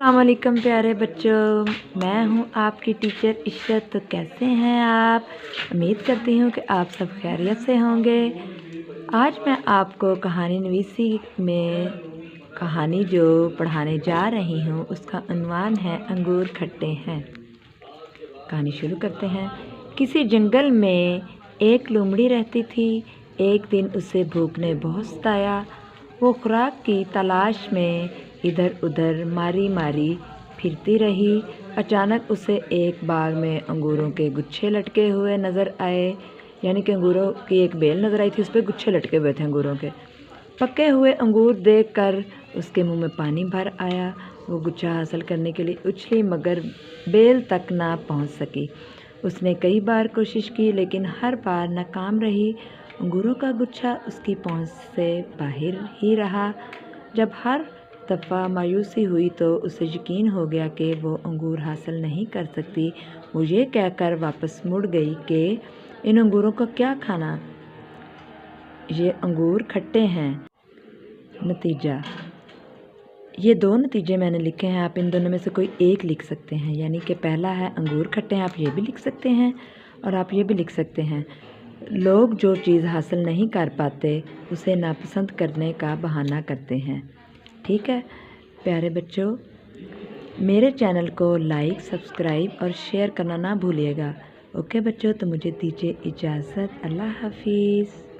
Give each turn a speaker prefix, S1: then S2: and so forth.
S1: अस्सलाम वालेकुम प्यारे बच्चों, मैं हूँ आपकी टीचर इशरत। तो कैसे हैं आप? उम्मीद करती हूँ कि आप सब खैरियत से होंगे। आज मैं आपको कहानी नवीसी में कहानी जो पढ़ाने जा रही हूँ उसका उन्वान है अंगूर खट्टे हैं। कहानी शुरू करते हैं। किसी जंगल में एक लोमड़ी रहती थी। एक दिन उसे भूख ने बहुत सताया। वो खुराक की तलाश में इधर उधर मारी मारी फिरती रही। अचानक उसे एक बाग में अंगूरों के गुच्छे लटके हुए नज़र आए। यानी कि अंगूरों की एक बेल नज़र आई थी, उस पर गुच्छे लटके हुए थे अंगूरों के। पके हुए अंगूर देखकर उसके मुंह में पानी भर आया। वो गुच्छा हासिल करने के लिए उछली मगर बेल तक ना पहुंच सकी। उसने कई बार कोशिश की लेकिन हर बार नाकाम रही। अंगूरों का गुच्छा उसकी पहुंच से बाहर ही रहा। जब हर दफ़ा मायूसी हुई तो उसे यकीन हो गया कि वो अंगूर हासिल नहीं कर सकती। वो ये कहकर वापस मुड़ गई कि इन अंगूरों का क्या खाना, ये अंगूर खट्टे हैं। नतीजा, ये दो नतीजे मैंने लिखे हैं, आप इन दोनों में से कोई एक लिख सकते हैं। यानी कि पहला है अंगूर खट्टे हैं, आप ये भी लिख सकते हैं और आप ये भी लिख सकते हैं। लोग जो चीज़ हासिल नहीं कर पाते उसे नापसंद करने का बहाना करते हैं। ठीक है प्यारे बच्चों, मेरे चैनल को लाइक, सब्सक्राइब और शेयर करना ना भूलिएगा। ओके बच्चों, तो मुझे दीजिए इजाज़त। अल्लाह हाफिज़।